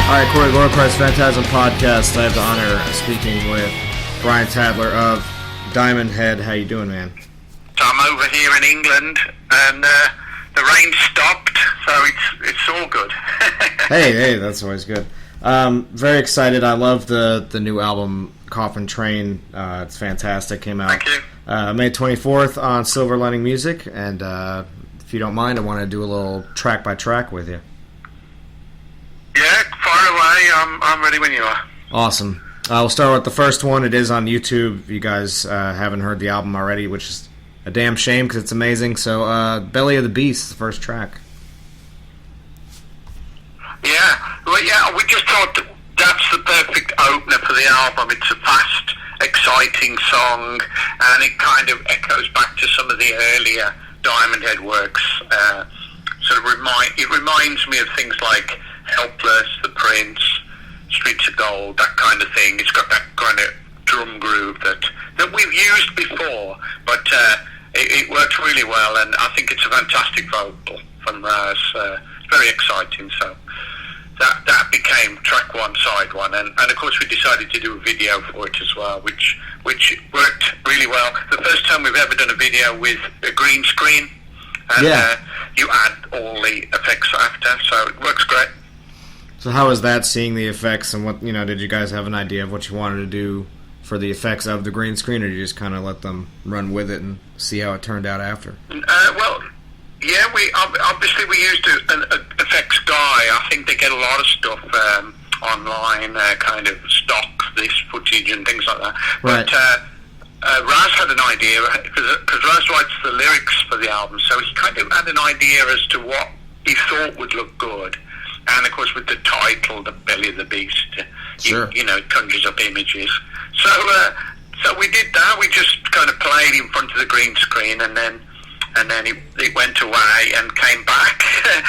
All right, Corey, Gorechrist, FANTASM podcast. I have the honor of speaking with Brian Tatler of Diamond Head. How you doing, man? So I'm over here in England, and the rain stopped, so it's all good. hey, that's always good. Very excited. I love the new album, Coffin Train. It's fantastic. Came out Thank you. May 24th on Silver Lining Music, and if you don't mind, I want to do a little track by track with you. Yeah, fire away. I'm ready when you are. Awesome. We'll start with the first one. It is on YouTube. If you guys haven't heard the album already, which is a damn shame because it's amazing. So, Belly of the Beast, the first track. Yeah, well, yeah. We just thought that's the perfect opener for the album. It's a fast, exciting song, and it kind of echoes back to some of the earlier Diamond Head works. It reminds me of things like Helpless, The Prince, Streets of Gold, that kind of thing. It's got that kind of drum groove that we've used before, but it works really well, and I think it's a fantastic vocal from Raz. It's very exciting, so that became track one, side one, and of course we decided to do a video for it as well, which worked really well. The first time we've ever done a video with a green screen, and you add all the effects after, so it works great. So how was that, seeing the effects, and what, did you guys have an idea of what you wanted to do for the effects of the green screen, or did you just kind of let them run with it and see how it turned out after? Well, yeah, we used an effects guy. I think they get a lot of stuff online, kind of stock this footage and things like that. Right. But Raz had an idea, because Raz writes the lyrics for the album, so he kind of had an idea as to what he thought would look good. And of course, with the title, The Belly of the Beast, sure. It conjures up images. So we did that. We just kind of played in front of the green screen, and then it went away and came back,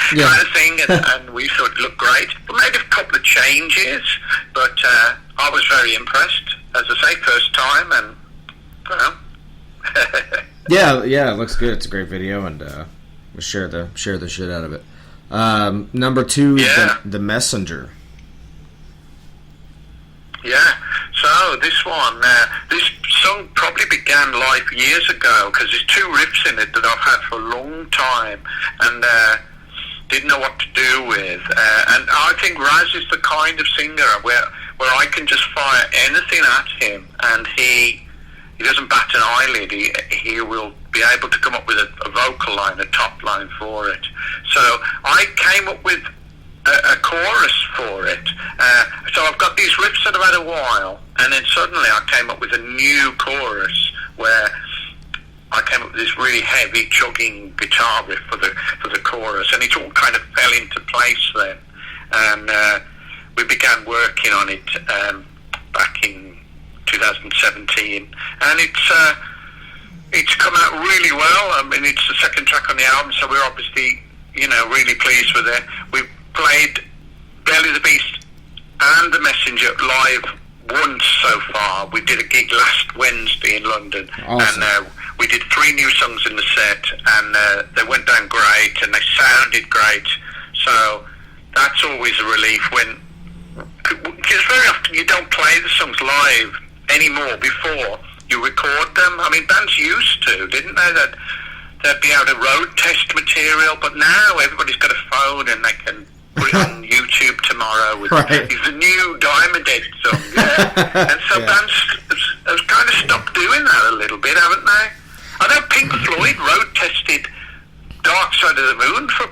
kind of thing. And we thought it looked great. We made a couple of changes, but I was very impressed. As I say, first time, and yeah, it looks good. It's a great video, and we'll share the shit out of it. Number two, the Messenger. Yeah. So this one, this song probably began live years ago, because there's two riffs in it that I've had for a long time, and didn't know what to do with. And I think Raz is the kind of singer where I can just fire anything at him, and he doesn't bat an eyelid. He will be able to come up with a vocal line, a top line for it. So I came up with a chorus for it. So I've got these riffs that I've had a while, and then suddenly I came up with a new chorus where I came up with this really heavy chugging guitar riff for the chorus, and it all kind of fell into place then. And we began working on it back in 2017, and it's come out really well. I mean, it's the second track on the album, so we're obviously, really pleased with it. We've played Belly of the Beast and The Messenger live once so far. We did a gig last Wednesday in London, awesome. And we did 3 new songs in the set, and they went down great, and they sounded great. So that's always a relief, because very often you don't play the songs live anymore before you record them. I mean, bands used to, didn't they? That they'd be able to road test material, but now everybody's got a phone and they can put it on YouTube tomorrow with it's a new Diamond Head song. Yeah. And so bands have kind of stopped doing that a little bit, haven't they? I know Pink Floyd road tested Dark Side of the Moon for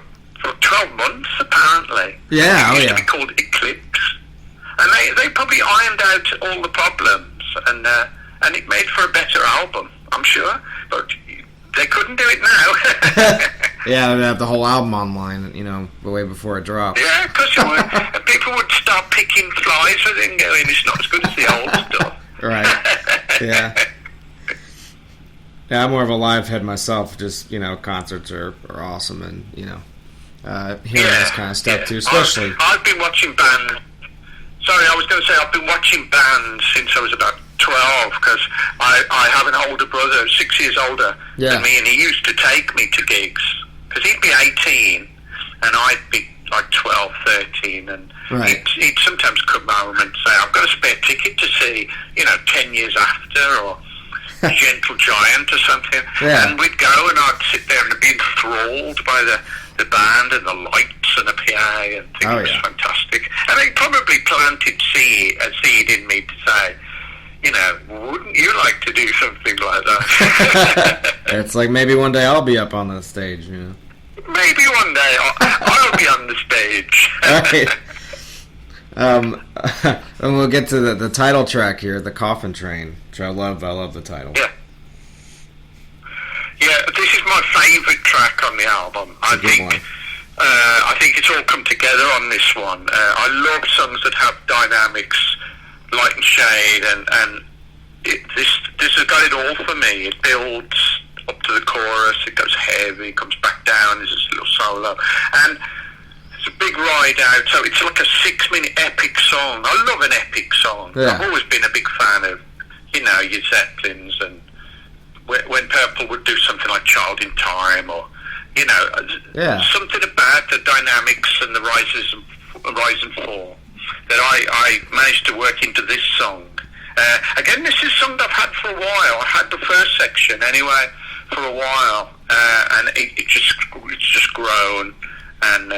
12 months, apparently. Yeah, it used to be called Eclipse. And they probably ironed out all the problems, and it made for a better album, I'm sure. But they couldn't do it now. Yeah, they'd have the whole album online, way before it dropped. Yeah, because people would start picking flies with it and going, it's not as good as the old stuff. Right. Yeah. Yeah, I'm more of a live head myself. Just, concerts are awesome, and, hearing this kind of stuff, too, especially. I've been watching bands. Sorry, I was going to say I've been watching bands since I was about 12, because I have an older brother, 6 years older than me, and he used to take me to gigs, because he'd be 18 and I'd be like 12, 13, and right. he'd sometimes come home and say, I've got a spare ticket to see, 10 years after, or Gentle Giant or something. Yeah. And we'd go, and I'd sit there and be enthralled by the band and the lights and the PA, and think it was fantastic. And it probably planted a seed in me to say, wouldn't you like to do something like that? It's like maybe one day I'll be up on the stage, Maybe one day I'll be on the stage. Right. And we'll get to the title track here, the Coffin Train, which I love the title. Yeah. Yeah, this is my favourite track on the album. I think it's all come together on this one. I love songs that have dynamics, light and shade, and this has got it all for me. It builds up to the chorus, it goes heavy, it comes back down, there's this little solo, and it's a big ride out, so it's like a 6-minute epic song. I love an epic song. Yeah. I've always been a big fan of, your Zeppelins, and when Purple would do something like Child in Time, or, something about the dynamics and the rise and fall that I managed to work into this song. Again, this is a song that I've had for a while. I had the first section anyway for a while, and it's just grown and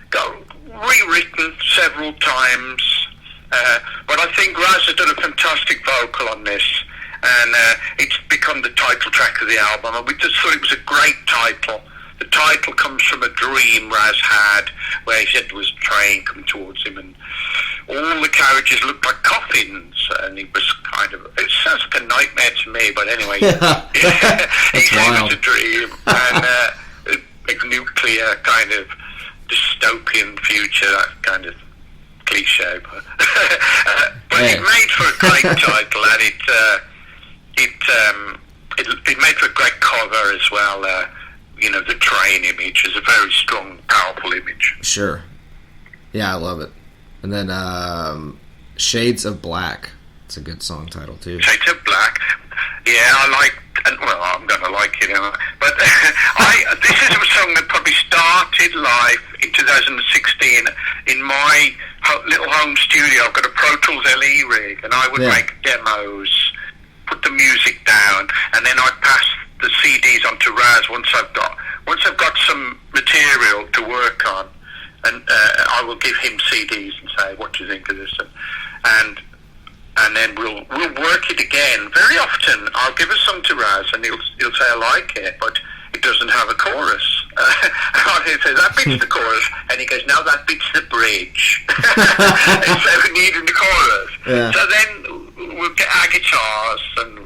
got rewritten several times. But I think Raz has done a fantastic vocal on this, and it's become the title track of the album. And we just thought it was a great title. The title comes from a dream Raz had, where he said there was a train coming towards him, and all the carriages looked like coffins, and he was it sounds like a nightmare to me, but anyway, he said it was a dream, and a nuclear kind of dystopian future, that kind of cliche, but it made for a great title, and it made for a great cover as well. The train image is a very strong, powerful image. Sure. Yeah, I love it. And then Shades of Black. It's a good song title, too. Shades of Black. Yeah, I like... I'm going to like it. But this is a song that probably started life in 2016 in my little home studio. I've got a Pro Tools LE rig, and I would make demos, put the music down, and then I'd pass the CDs onto Raz once I've got some material to work on, and I will give him CDs and say, what do you think of this, and then we'll work it again. Very often I'll give a song to Raz and he'll say I like it, but it doesn't have a chorus. He'll say that bit's the chorus, and he goes, no, that bit's the bridge. Instead of needing the chorus. Yeah. So then we'll get our guitars and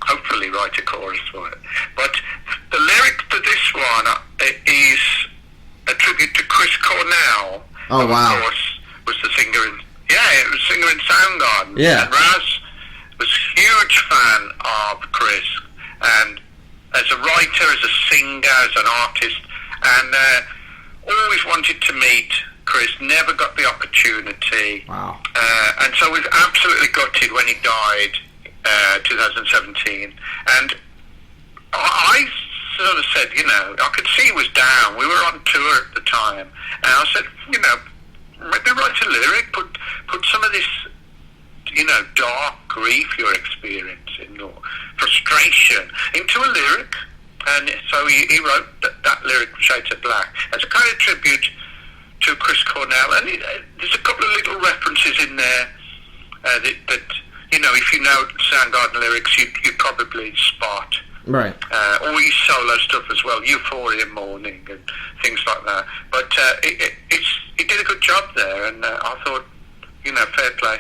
hopefully write a chorus for it. But the lyric to this one is a tribute to Chris Cornell. Oh, wow. Of course, was the singer in... Yeah, it was singer in Soundgarden. Yeah. And Raz was a huge fan of Chris. And as a writer, as a singer, as an artist, and always wanted to meet Chris, never got the opportunity. Wow. And so was absolutely gutted when he died, 2017. And I sort of said, I could see he was down. We were on tour at the time. And I said, maybe write a lyric, put some of this, dark grief you're experiencing or frustration into a lyric. And so he wrote that lyric, Shades of Black, as a kind of tribute to Chris Cornell. And there's a couple of little references in there that if you know Soundgarden lyrics, you probably spot. Right. All his solo stuff as well, Euphoria Morning and things like that. But he did a good job there, and I thought, fair play.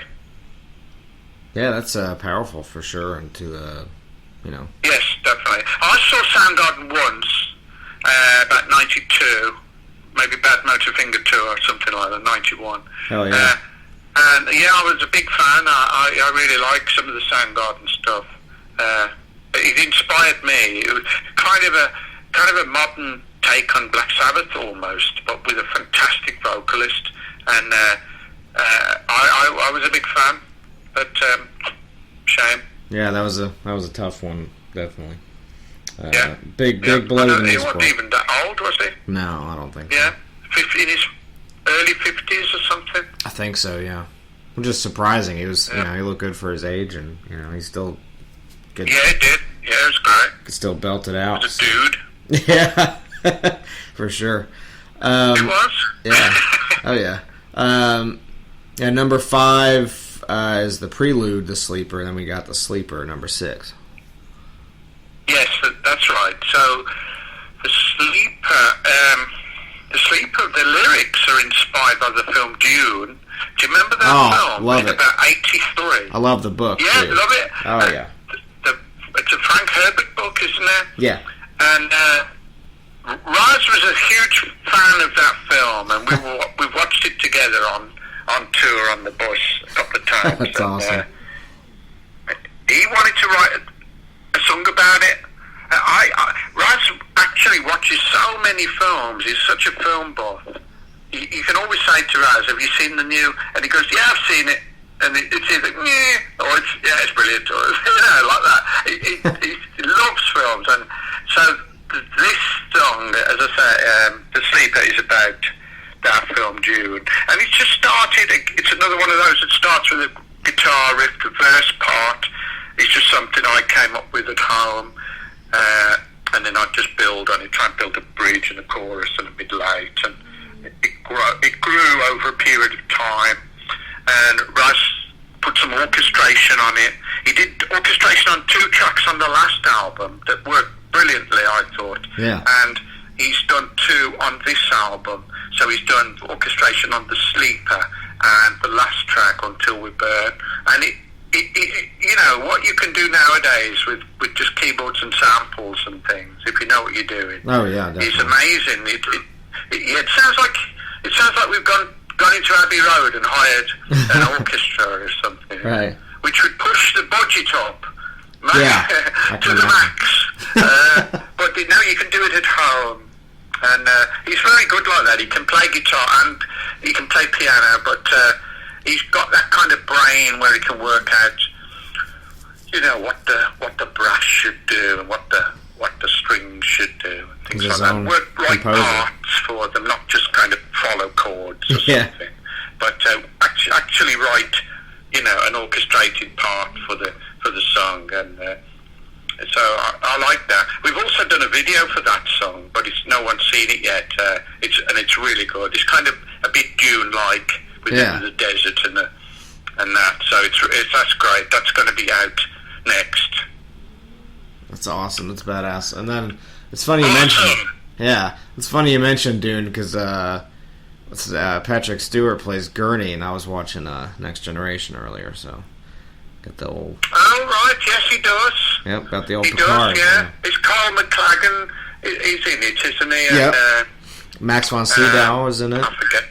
Yeah, that's powerful for sure, and to, Yes, definitely. I saw Soundgarden once, about 92, maybe Bad Motorfinger 2 or something like that, 91. Hell yeah. And I was a big fan. I really like some of the Soundgarden stuff. It inspired me. It was kind of a modern take on Black Sabbath almost, but with a fantastic vocalist. And I was a big fan, but shame. Yeah, that was a tough one, definitely. Yeah, big blow in his He wasn't even that old, was he? No, I don't think. Yeah, so. in his early 50s or something. I think so, yeah. Which is surprising. He was, he looked good for his age, and he's still good. Yeah, he did. Yeah, it was great. Could still belt it out. He was a dude. Yeah, for sure. He was. Yeah. Oh yeah. Number 5 is the Prelude, the Sleeper, and then we got the Sleeper, number 6. Yes, that's right. So the Sleeper, the lyrics are inspired by the film Dune. Do you remember that film? Love it. About 83. I love the book. Yeah, too. love it. Oh yeah. It's a Frank Herbert book, isn't it? Yeah. And Raz was a huge fan of that film, and we watched it together on tour on the bus a couple of times. That's awesome. He wanted to write a song about it. Raz actually watches so many films. He's such a film buff. You can always say to Raz, "Have you seen the new?" And he goes, "Yeah, I've seen it." And it's either or it's brilliant, or like that. He loves films, and so this song, as I say, "The Sleeper," is about that film Dune, and it just started. It's another one of those that starts with a guitar riff, the verse part. It's just something I came up with at home, and then I just build on it, try and build a bridge and a chorus and a mid-late, and it grew over a period of time. And Russ put some orchestration on it. He did orchestration on 2 tracks on the last album that worked brilliantly, I thought. Yeah. And he's done 2 on this album. So he's done orchestration on The Sleeper and the last track, Until We Burn. And it what you can do nowadays with just keyboards and samples and things, if you know what you're doing. Oh yeah, definitely. It's amazing. It sounds like we've gone into Abbey Road and hired an orchestra or something, right? Which would push the budget up, to the max. But now you can do it at home, and he's very good like that. He can play guitar and he can play piano, but he's got that kind of brain where he can work out, what the brass should do and what the strings should do and things like that. Write parts for them, not just kind of follow chords or something, but actually write, an orchestrated part for the song, and so I like that. We've also done a video for that song, but no one's seen it yet. It's really good. It's kind of a bit Dune-like within the desert and that. So that's great. That's going to be out next. That's awesome. That's badass. And then it's funny you mentioned. Yeah, it's funny you mentioned Dune because Patrick Stewart plays Gurney, and I was watching Next Generation earlier, so got the old. Oh right, yes he does. Yep, got the old. He Picard, does, yeah. It's Carl McLagan. He's in it, isn't he? Yep. And, Max von Sydow is in it. I forget.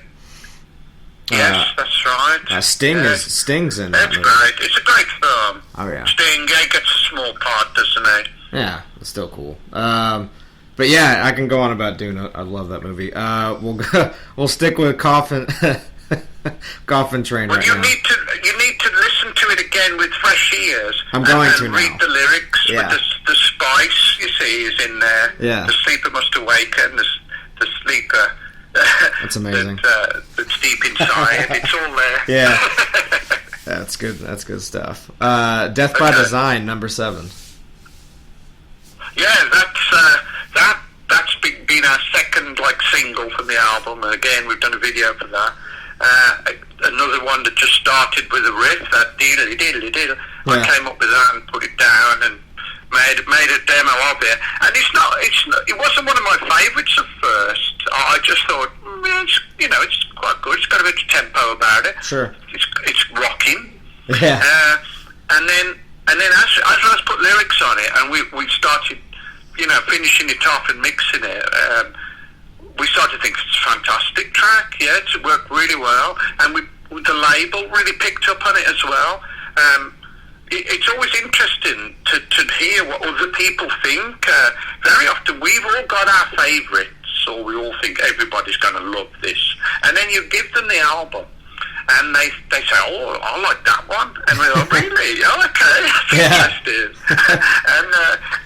Yes, that's right. Sting's in it. That's great. It's a great film. Oh yeah. Sting, he gets a small part, doesn't he? Yeah, it's still cool. But yeah, I can go on about Dune. I love that movie. We'll stick with Coffin Train right now. You need to listen to it again with fresh ears. I'm going to now. Read the lyrics. Yeah. With the spice you see is in there. Yeah. The sleeper must awaken. The sleeper. That's amazing. That's deep inside. It's all there. Yeah. That's good. That's good stuff. Death by Design, number 7. Yeah, that's been our second single from the album. And again, we've done a video for that. Another one that just started with a riff, that diddly diddly diddle. I came up with that and put it down and made a demo of it. And it wasn't one of my favourites at first. I just thought, it's quite good. It's got a bit of tempo about it. Sure. It's rocking. Yeah. And then as I put lyrics on it, and we started, finishing it off and mixing it. We started to think it's a fantastic track. Yeah, it's worked really well, and the label really picked up on it as well. It's always interesting to hear what other people think. Very often we've all got our favourites, or we all think everybody's going to love this, and then you give them the album, and they say, "Oh, I like that one," and we're like, "Really? Oh, okay, that's interesting." And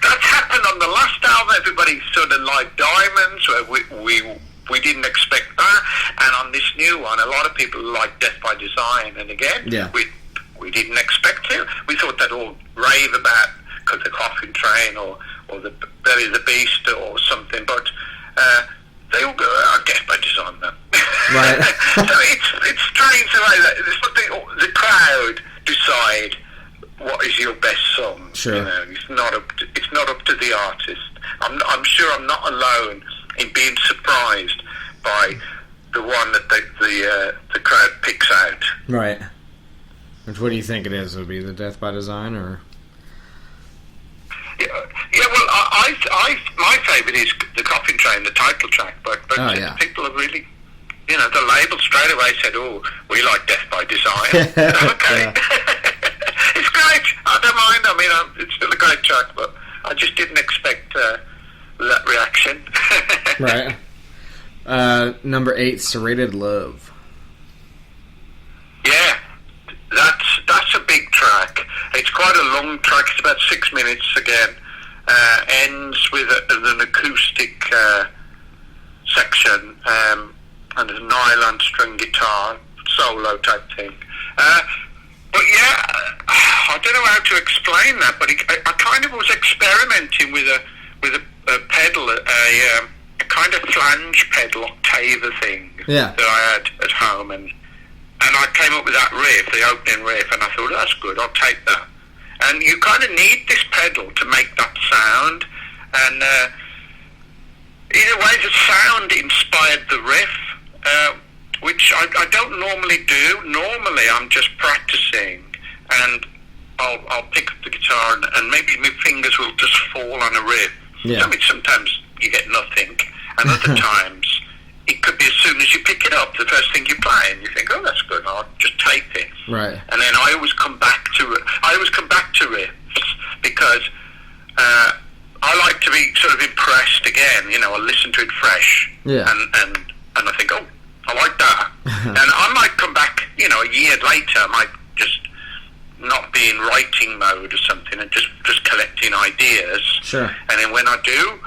that's happened on the last album. Everybody sort of liked Diamonds, where we we didn't expect that. And on this new one, a lot of people like Death by Design, and again, we didn't expect to. We thought they'd all rave about because the Coffin Train or the Belly of the Beast or something, but they all go, Death by Design, then. Right. So it's strange the way that the crowd decide what is your best song. Sure. You know, it's not up to the artist. I'm sure I'm not alone in being surprised by the one that the crowd picks out. Right. Which, what do you think it is? Would it be the Death by Design, or? Yeah. Well, my favourite is the Coffin Train, the title track. But people have really, the label straight away said, "Oh, we like Death by Design." Okay, it's great. I don't mind. I mean, it's still a great track, but I just didn't expect that reaction. Right. Number 8, Serrated Love. Yeah, that's a big track. It's quite a long track. It's about 6 minutes again. Ends with an acoustic section and a nylon string guitar solo type thing. But yeah, I don't know how to explain that. But I kind of was experimenting with a pedal, a kind of flange pedal octaver thing that I had at home, and I came up with that riff, the opening riff, and I thought, that's good, I'll take that. And you kind of need this pedal to make that sound, and in a way the sound inspired the riff, which I don't normally do. Normally I'm just practicing, and I'll pick up the guitar and maybe my fingers will just fall on a riff. I mean, sometimes you get nothing, and other times it could be as soon as you pick it up, the first thing you play, and you think, oh, that's good, I'll just tape it. Right. And then I always come back to riffs because I like to be sort of impressed again. I listen to it fresh, and I think, oh, I like that. And I might come back, a year later, I might just not be in writing mode or something and just collecting ideas. Sure. And then when I do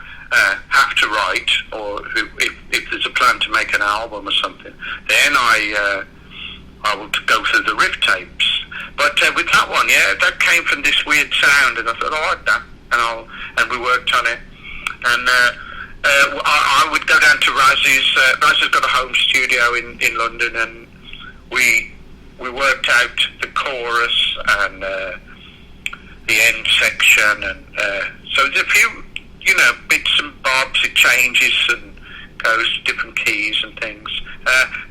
have to write, or if there's a plan to make an album or something, then I will go through the riff tapes. But with that one, that came from this weird sound, and I thought, I like that, and we worked on it. And I would go down to Raz's. Raz's got a home studio in London, and we worked out the chorus and the end section, and so there's a few, bits and bobs. It changes and goes to different keys and things.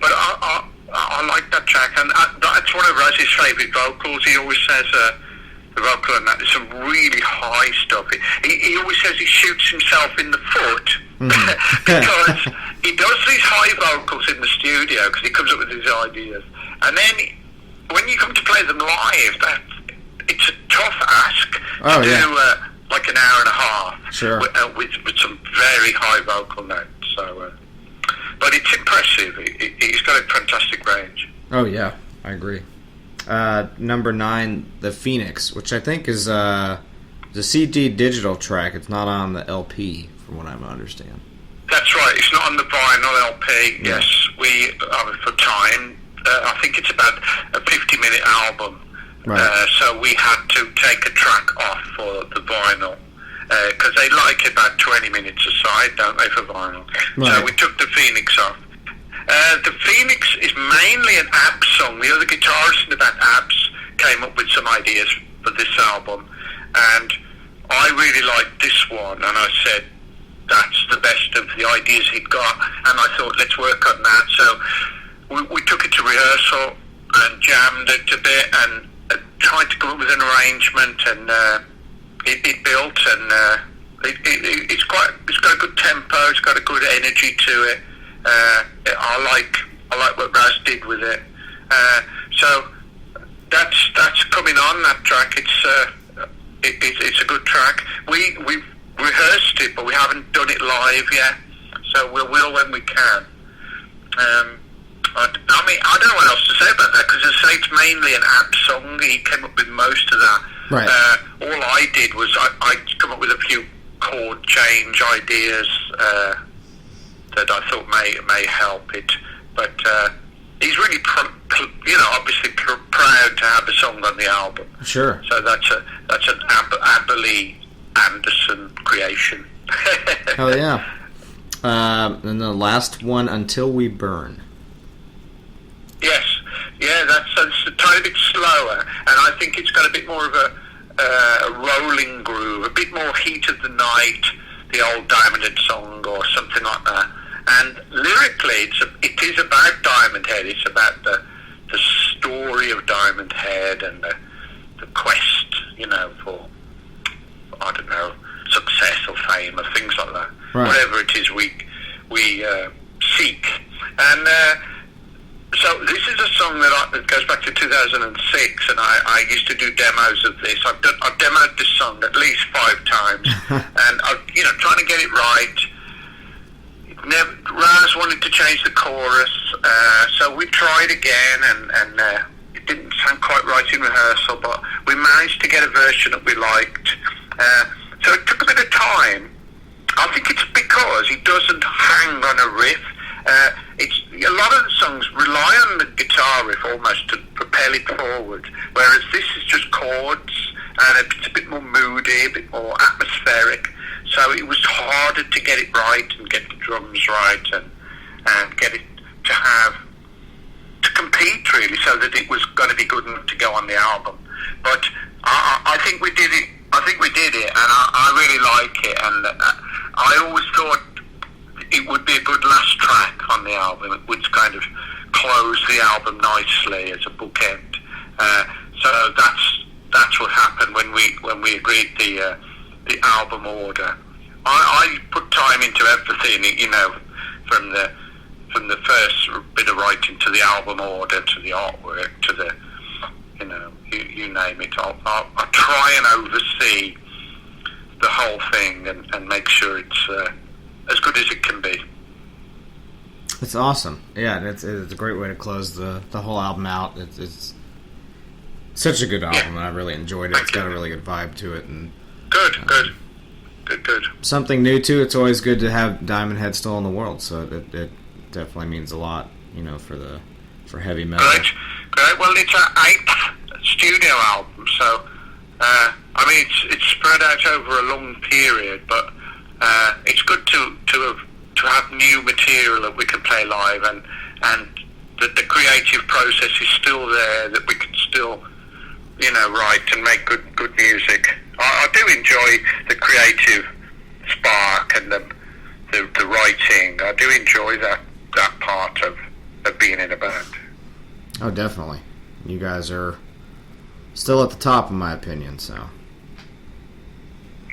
But I like that track, and that's one of Raz's favourite vocals. He always says the vocal on that is some really high stuff. He always says he shoots himself in the foot because he does these high vocals in the studio because he comes up with his ideas, and then when you come to play them live, it's a tough ask to do like an hour and a half with some very high vocal notes. So, but it's impressive. He's got a fantastic range. Oh yeah, I agree. Number 9, The Phoenix, which I think is the CD digital track. It's not on the LP, from what I understand. That's right. It's not on the vinyl LP. Yeah. Yes, we for time. I think it's about a 50-minute album. Right. So we had to take a track off for the vinyl because they like about 20 minutes aside, don't they, for vinyl? Right. So we took the Phoenix off. The Phoenix is mainly an Abs song. The other guitarist in the band, Abs, came up with some ideas for this album, and I really liked this one, and I said that's the best of the ideas he'd got, and I thought, let's work on that. So we took it to rehearsal and jammed it a bit and tried to come up with an arrangement, and it built, and it's got a good tempo, it's got a good energy to it. I like what Raz did with it. So that's coming on that track. It's a good track. We've rehearsed it, but we haven't done it live yet. So we will when we can. I mean, I don't know what else to say about that, because as I say, it's mainly an app song. He came up with most of that. Right. All I did was I come up with a few chord change ideas that I thought may help it. But he's really, obviously proud to have a song on the album. Sure. So that's an Aberley Anderson creation. Hell yeah. And the last one, Until We Burn. Yes. Yeah, that's a tiny bit slower, and I think it's got a bit more of a rolling groove, a bit more Heat of the Night, the old Diamond Head song, or something like that. And lyrically, it is about Diamond Head. It's about the story of Diamond Head and the quest, for, I don't know, success or fame or things like that. Right. Whatever it is we seek. And so this is a song that goes back to 2006, and I used to do demos of this. I've demoed this song at least 5 times, and I'm trying to get it right. Raz wanted to change the chorus, so we tried again, and it didn't sound quite right in rehearsal, but we managed to get a version that we liked. So it took a bit of time. I think it's because he doesn't hang on a riff. It's a lot of the songs rely on the guitar riff almost to propel it forward, whereas this is just chords, and it's a bit more moody, a bit more atmospheric. So it was harder to get it right and get the drums right and get it to compete really, so that it was going to be good enough to go on the album. But I think we did it. I think we did it, and I really like it. And I always thought it would be a good last track on the album. It would kind of close the album nicely as a bookend. So that's what happened when we agreed the album order. I put time into everything, from the first bit of writing to the album order to the artwork to the, you name it. I'll try and oversee the whole thing and make sure it's as good as it can be. It's awesome. Yeah, it's a great way to close the whole album out. It's such a good album, and I really enjoyed it. It's got a really good vibe to it, and good. Something new too. It's always good to have Diamond Head still in the world, so it definitely means a lot, for heavy metal. Great. Well, it's our 8th studio album, so it's spread out over a long period, but it's good to have new material that we can play live, and that the creative process is still there, that we can still write and make good music. I do enjoy the creative spark and the writing. I do enjoy that part of being in a band. Oh, definitely. You guys are still at the top, in my opinion. So.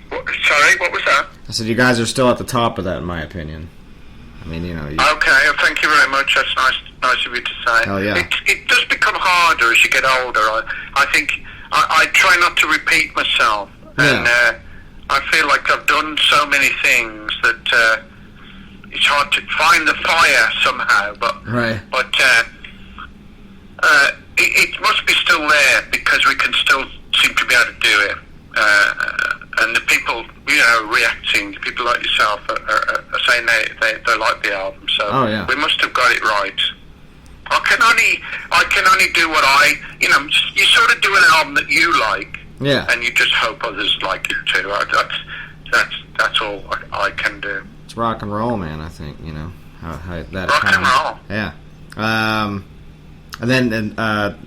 Sorry, what was that? I said you guys are still at the top of that, in my opinion. I mean, Okay, thank you very much. That's nice of you to say. Hell yeah. It does become harder as you get older. I think I try not to repeat myself, and I feel like I've done so many things that it's hard to find the fire somehow. But it must be still there, because we can still seem to be able to do it. And the people, reacting, people like yourself are saying they like the album. So we must have got it right. I can only do what you sort of do an album that you like, and you just hope others like it too. That's all I can do. It's rock and roll, man. I think how that rock and roll. Yeah. And then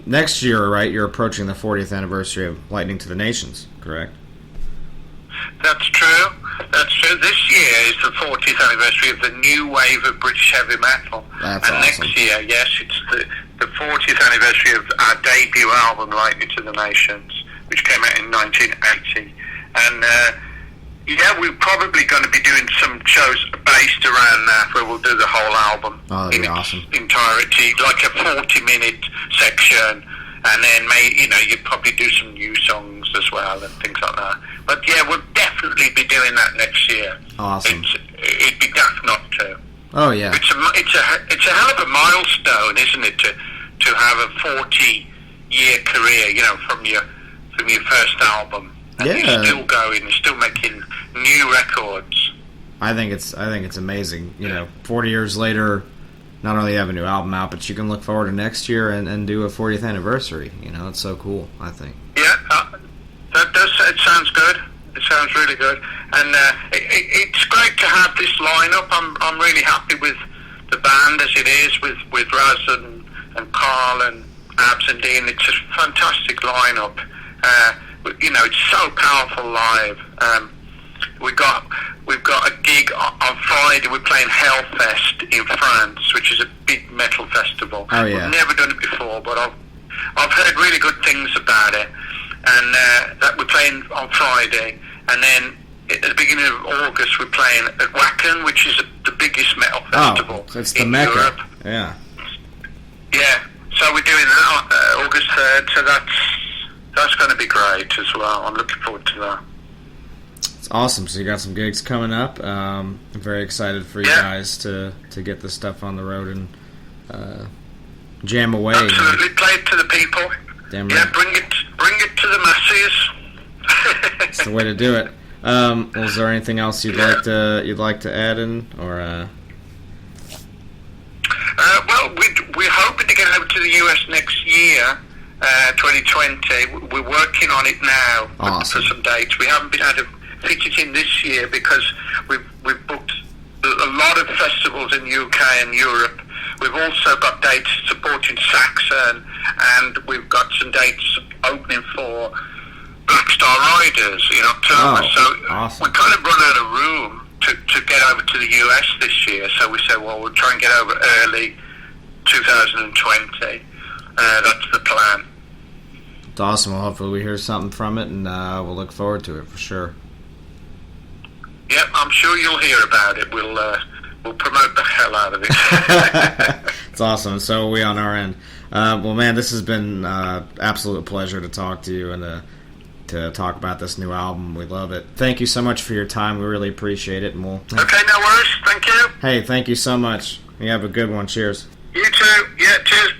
next year, right? You're approaching the 40th anniversary of Lightning to the Nations, correct? That's true. This year is the 40th anniversary of the new wave of British heavy metal. That's awesome. Next year, yes, it's the 40th anniversary of our debut album, Lightning to the Nations, which came out in 1980. And we're probably going to be doing some shows based around that, where we'll do the whole album in its entirety, like a 40-minute section, and then you'd probably do some new songs as well and things like that. But we'll definitely be doing that next year. Awesome. It'd be daft not to. Oh yeah. It's a hell of a milestone, isn't it, to have a 40-year career, from your first album, and you're still going, you're still making new records. I think it's amazing. 40 years later, not only have a new album out, but you can look forward to next year and do a 40th anniversary. It's so cool, I think. Yeah, it sounds good. It sounds really good, and it's great to have this lineup. I'm really happy with the band as it is, with Raz and Carl and Abs and Dean. It's a fantastic lineup. It's so powerful live. We've got a gig on Friday. We're playing Hellfest in France, which is a big metal festival. Oh yeah. We've never done it before, but I've heard really good things about it. And that we're playing on Friday, and then at the beginning of August we're playing at Wacken, which is the biggest metal festival it's the in Mecca. Europe. Yeah. Yeah. So we're doing that on August 3rd. So that's going to be great as well. I'm looking forward to that. It's awesome. So you got some gigs coming up. I'm very excited for you guys to get this stuff on the road and jam away. Absolutely, play it to the people. Damn right. Yeah, bring it to the masses. That's the way to do it. Is there anything else you'd like to add in, or? Well, we're hoping to get over to the US next year, 2020. We're working on it now. Awesome. For some dates. We haven't been able to fit it in this year because we've booked a lot of festivals in UK and Europe. We've also got dates supporting Saxon, and we've got some dates opening for Black Star Riders in October. So awesome. we kind of run out of room to get over to the US this year. So we said, well, we'll try and get over early 2020. That's the plan. It's awesome. Well, hopefully we hear something from it, and we'll look forward to it for sure. Yep, I'm sure you'll hear about it. We'll promote the hell out of it. It's awesome. So are we on our end. Well, man, this has been absolute pleasure to talk to you and to talk about this new album. We love it. Thank you so much for your time. We really appreciate it. And okay, no worries. Thank you. Hey, thank you so much. You have a good one. Cheers. You too. Yeah, cheers.